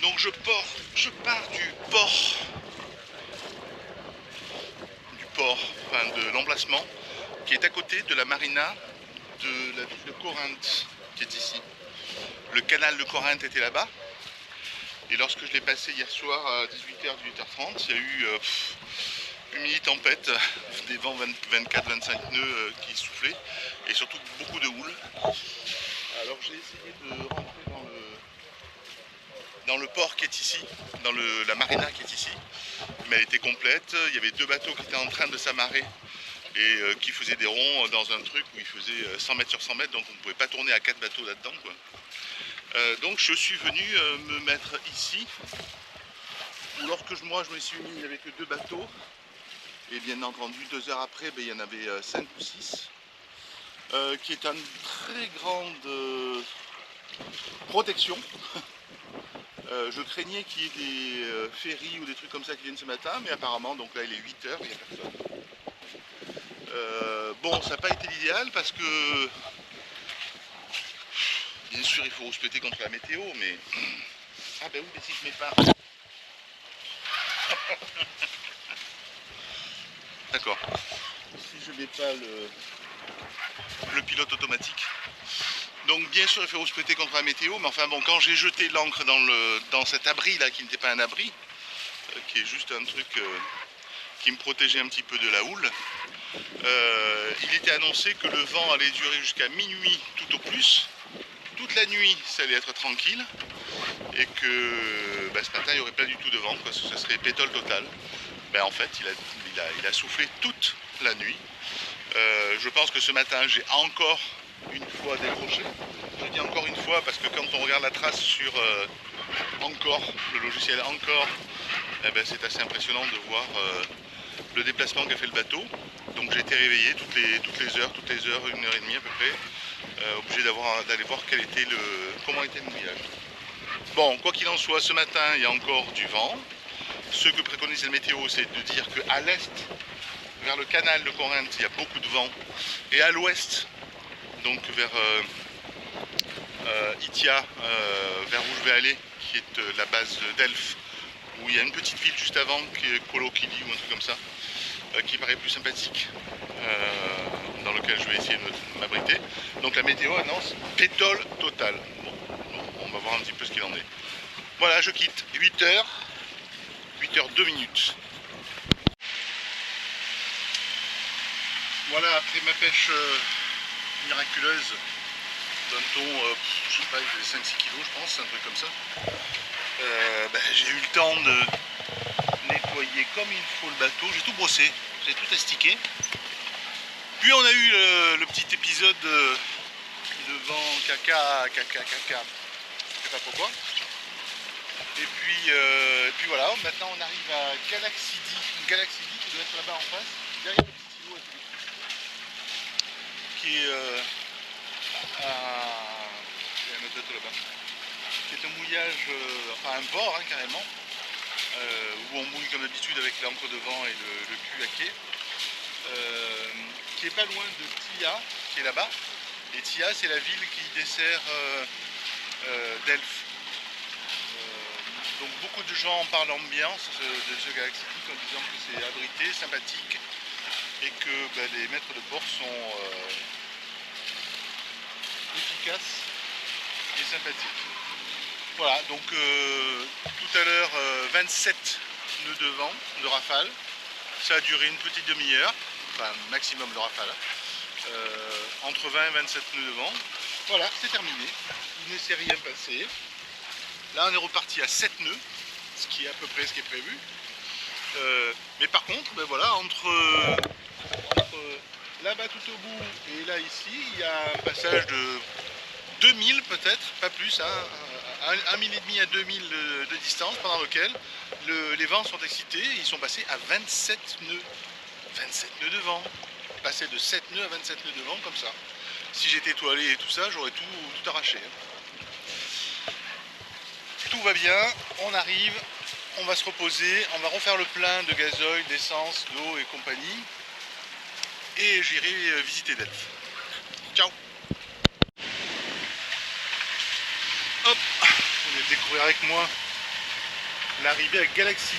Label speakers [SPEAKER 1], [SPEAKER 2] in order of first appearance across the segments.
[SPEAKER 1] Donc je pars enfin de l'emplacement qui est à côté de la marina de la ville de Corinthe qui est ici. Le canal de Corinthe était là-bas. Et lorsque je l'ai passé hier soir à 18h, 18h30, il y a eu une mini tempête, des vents 24-25 nœuds qui soufflaient et surtout beaucoup de houle. Alors j'ai essayé de rentrer dans le port qui est ici, dans la marina qui est ici, mais elle était complète. Il y avait deux bateaux qui étaient en train de s'amarrer et qui faisaient des ronds dans un truc où il faisait 100 mètres sur 100 mètres, donc on ne pouvait pas tourner à 4 bateaux là-dedans, quoi. Donc je suis venu me mettre ici, où lorsque moi je me suis mis avec deux bateaux, et bien entendu 2 heures après, il y en avait 5 ou 6, qui est une très grande protection. Je craignais qu'il y ait des ferries ou des trucs comme ça qui viennent ce matin, mais apparemment, donc là il est 8 heures, il n'y a personne. Bon, ça n'a pas été l'idéal parce que bien sûr il faut se péter contre la météo, mais ah ben oui, mais si je mets pas. D'accord. Si je mets pas le pilote automatique. Donc bien sûr il faut se péter contre la météo, mais enfin bon, quand j'ai jeté l'ancre dans cet abri là qui n'était pas un abri, qui est juste un truc qui me protégeait un petit peu de la houle, il était annoncé que le vent allait durer jusqu'à minuit tout au plus. Toute la nuit ça allait être tranquille et que ce matin il n'y aurait pas du tout de vent, quoi, ça serait pétole total. En fait il a soufflé toute la nuit. Je pense que ce matin j'ai encore une fois décroché. Je dis encore une fois parce que quand on regarde la trace sur Anchor, le logiciel Anchor, c'est assez impressionnant de voir le déplacement qu'a fait le bateau. Donc j'ai été réveillé toutes les heures, 1h30 à peu près, obligé d'aller voir comment était le mouillage. Bon, quoi qu'il en soit, ce matin il y a encore du vent. Ce que préconise la météo, c'est de dire qu'à l'est, vers le canal de Corinthe, il y a beaucoup de vent, et à l'ouest, donc vers Itia, vers où je vais aller, qui est la base d'Elf, où il y a une petite ville juste avant, qui est Kolokili ou un truc comme ça, qui paraît plus sympathique, dans lequel je vais essayer de m'abriter. Donc la météo annonce pétole total. Bon, on va voir un petit peu ce qu'il en est. Voilà, je quitte 8h, 8h02. Voilà, après ma pêche miraculeuse d'un thon, je sais pas, il fait 5-6 kilos je pense, un truc comme ça. J'ai eu le temps de nettoyer comme il faut le bateau, j'ai tout brossé, j'ai tout astiqué. Puis on a eu le petit épisode de vent caca, je sais pas pourquoi. Et puis voilà, maintenant on arrive à Galaxy D qui doit être là-bas en face, derrière le petit îlot qui est il y a un autre bateau là-bas, qui est un mouillage, enfin un port carrément, où on mouille comme d'habitude avec l'encre de vent et le cul à quai, qui est pas loin de Tia, qui est là-bas. Et Tia, c'est la ville qui dessert Delphes. Donc beaucoup de gens parlent l'ambiance de ce Galaxy en disant que c'est abrité, sympathique, et que les maîtres de port sont efficaces et sympathiques. Voilà, donc tout à l'heure 27 nœuds de vent, de rafale. Ça a duré une petite demi-heure, enfin maximum de rafale. Entre 20 et 27 nœuds de vent. Voilà, c'est terminé. Il ne s'est rien passé. Là on est reparti à 7 nœuds, ce qui est à peu près ce qui est prévu. Mais par contre, voilà, entre là-bas tout au bout et là ici, il y a un passage de 2000 peut-être, pas plus, hein, 1 000 et demi à 2000 de distance, pendant lequel les vents sont excités et ils sont passés à 27 nœuds. 27 nœuds de vent. Passer de 7 nœuds à 27 nœuds de vent comme ça. Si j'étais étoilé et tout ça, j'aurais tout arraché. Tout va bien, on arrive, on va se reposer, on va refaire le plein de gazoil, d'essence, d'eau et compagnie. Et j'irai visiter Delphes. Ciao. Hop, vous allez découvrir avec moi l'arrivée à Galaxy D.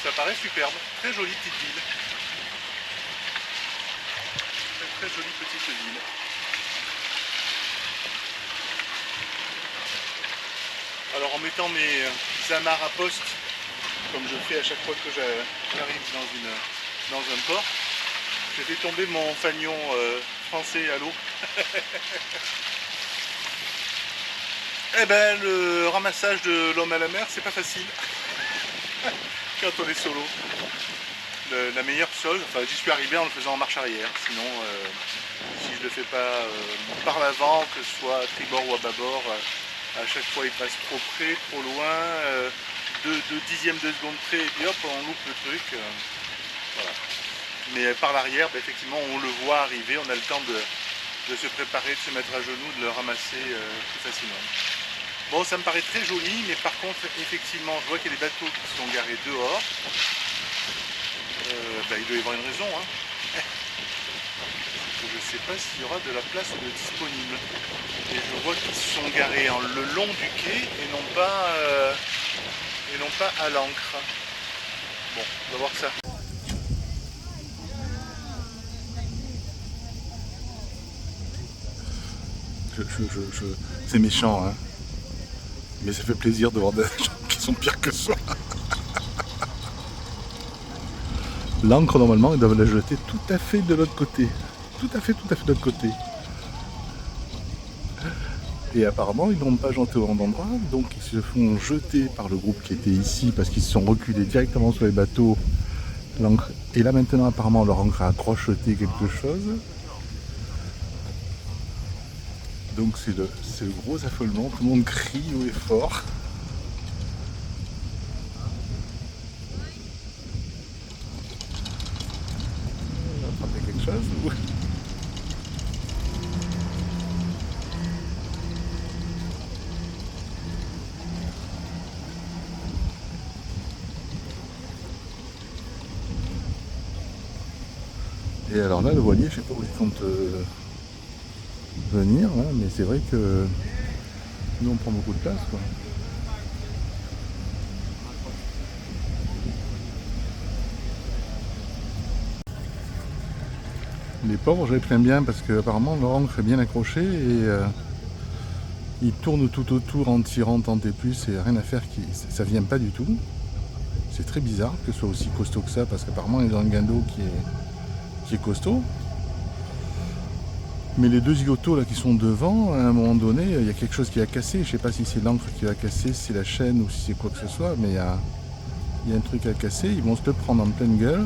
[SPEAKER 1] Ça paraît superbe, très jolie petite ville. Très jolie petite ville. Alors en mettant mes amarres à poste, comme je fais à chaque fois que j'arrive dans un port, j'ai fait tomber mon fanion français à l'eau. Eh ben le ramassage de l'homme à la mer, c'est pas facile quand on est solo. La meilleure chose, enfin j'y suis arrivé en le faisant en marche arrière, sinon si je le fais pas par l'avant, que ce soit à tribord ou à bâbord, à chaque fois il passe trop près, trop loin, 2 dixièmes de seconde près et puis hop on loupe le truc. Voilà. Mais par l'arrière, bah, effectivement on le voit arriver, on a le temps de se préparer, de se mettre à genoux, de le ramasser plus facilement. Bon, ça me paraît très joli, mais par contre effectivement je vois qu'il y a des bateaux qui sont garés dehors. Bah, il doit y avoir une raison. Hein. Je ne sais pas s'il y aura de la place de disponible. Et je vois qu'ils sont garés le long du quai et non pas à l'ancre. Bon, on va voir ça. C'est méchant, hein. Mais ça fait plaisir de voir des gens qui sont pires que soi. L'ancre, normalement, ils doivent la jeter tout à fait de l'autre côté. Tout à fait de l'autre côté. Et apparemment, ils n'ont pas jeté au bon endroit, donc ils se font jeter par le groupe qui était ici parce qu'ils se sont reculés directement sur les bateaux. L'ancre. Et là maintenant, apparemment, leur ancre a crocheté quelque chose. Donc c'est le gros affolement, tout le monde crie haut et fort. On va attraper quelque chose ou... Et alors là, le voilier, je sais pas où il compte venir, hein, mais c'est vrai que nous on prend beaucoup de place, quoi. Les pauvres, je les plains bien parce qu'apparemment leur ancre est bien accrochée et ils tournent tout autour en tirant tant et plus et rien à faire, ça vient pas du tout. C'est très bizarre que ce soit aussi costaud que ça parce qu'apparemment ils ont un guindeau qui est costaud. Mais les deux zigotos là qui sont devant, à un moment donné, il y a quelque chose qui a cassé. Je sais pas si c'est l'encre qui a cassé, si c'est la chaîne ou si c'est quoi que ce soit, mais il y a un truc à casser. Ils vont se le prendre en pleine gueule.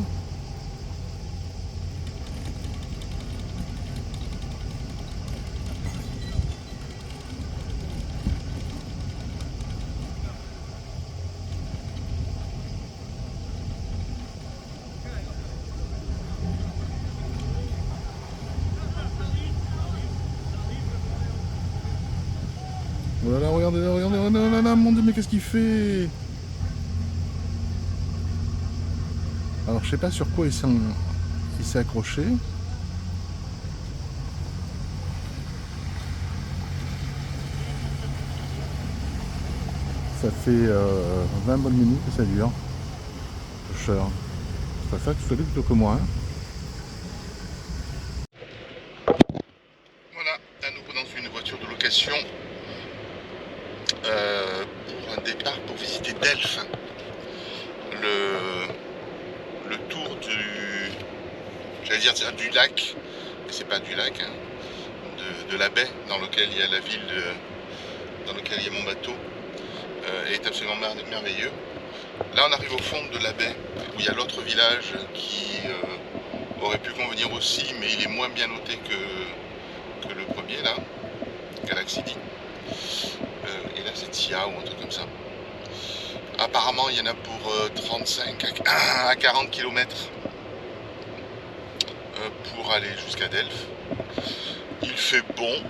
[SPEAKER 1] Oh là là, regardez, oh là là, mon Dieu, mais qu'est-ce qu'il fait? Alors, je sais pas sur quoi il s'est accroché. Ça fait 20 bonnes minutes que ça dure. Cher. Je préfère que tu sois là plutôt que moi. Hein. Voilà, à nouveau dans une voiture de location. Pour un départ pour visiter Delphes, le tour j'allais dire du lac, mais c'est pas du lac, hein, de la baie dans lequel il y a la ville, dans lequel il y a mon bateau, est absolument merveilleux. Là on arrive au fond de la baie où il y a l'autre village qui aurait pu convenir aussi, mais il est moins bien noté que le premier là, Galaxy D. Et là c'est Tia ou un truc comme ça. Apparemment il y en a pour 35 à 40 km pour aller jusqu'à Delphes. Il fait bon,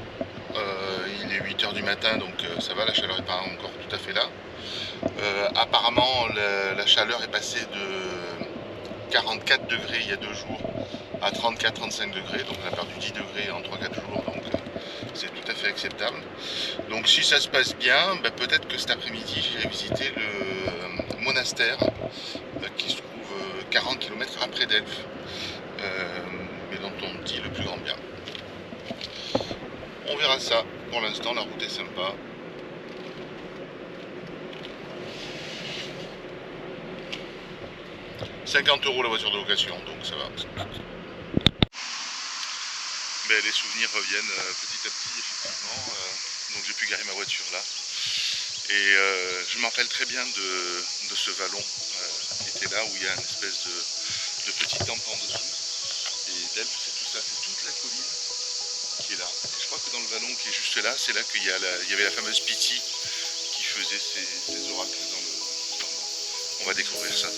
[SPEAKER 1] il est 8 h du matin donc ça va, la chaleur n'est pas encore tout à fait là. Apparemment la chaleur est passée de 44 degrés il y a 2 jours à 34-35 degrés, donc on a perdu 10 degrés en 3-4 jours, donc c'est tout à fait acceptable. Donc si ça se passe bien, peut-être que cet après-midi j'irai visiter le monastère qui se trouve 40 km après Delphes, mais dont on dit le plus grand bien. On verra ça. Pour l'instant, la route est sympa. « 50 € la voiture de location, donc ça va. » Les souvenirs reviennent petit à petit, effectivement. Donc j'ai pu garer ma voiture là. Et je me rappelle très bien de ce vallon qui était là, où il y a une espèce de petit temple en dessous. Et Delphes, c'est tout ça, c'est toute la colline qui est là. Et je crois que dans le vallon qui est juste là, c'est là qu'il y avait la fameuse Pythie qui faisait ses oracles dans le vent. On va découvrir ça.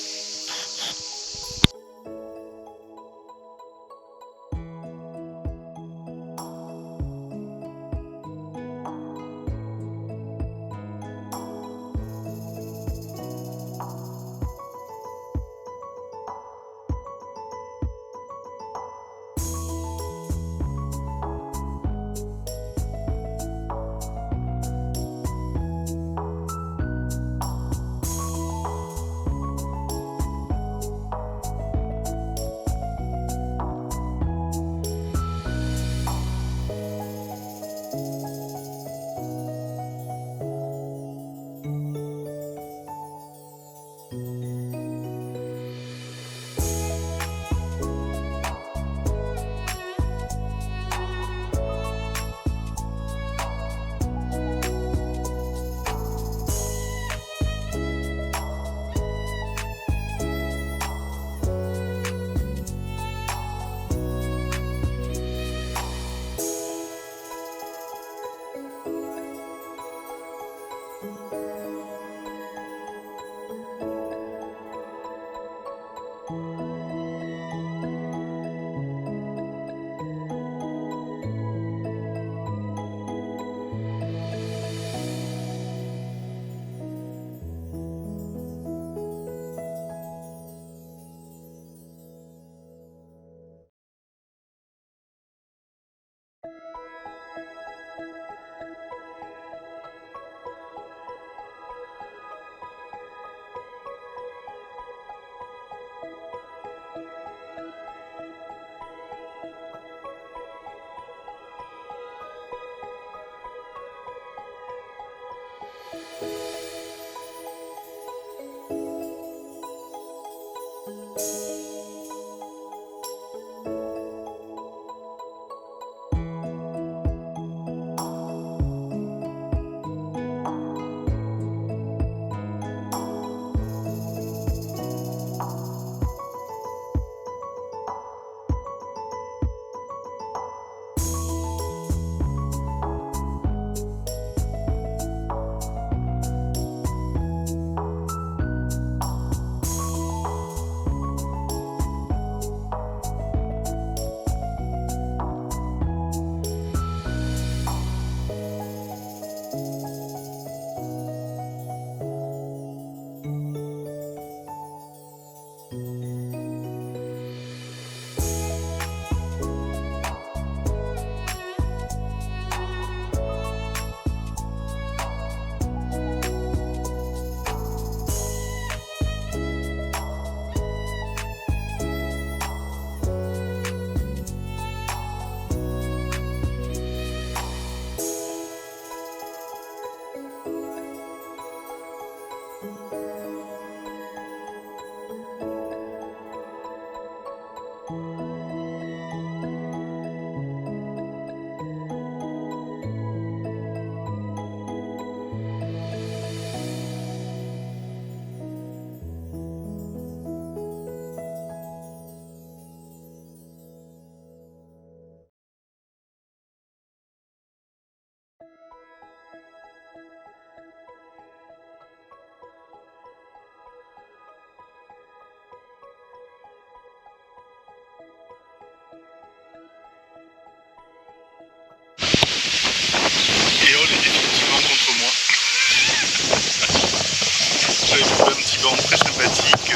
[SPEAKER 1] Très sympathique,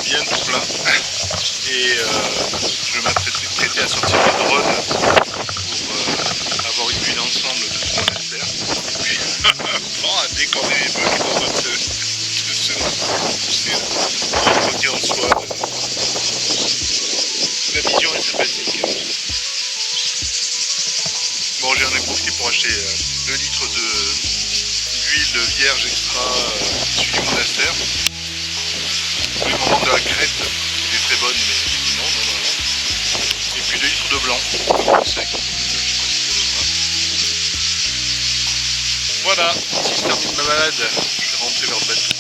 [SPEAKER 1] bien tout plein, et je m'apprêtais à sortir le drone pour sympathique. Bon, j'en ai profité pour acheter 2 litres d'huile vierge extra issue du monastère. Au moment de la crête, qui était très bonne, mais non. Et puis 2 litres de blanc, sec. Voilà, si je termine ma balade, je vais rentrer vers le bateau.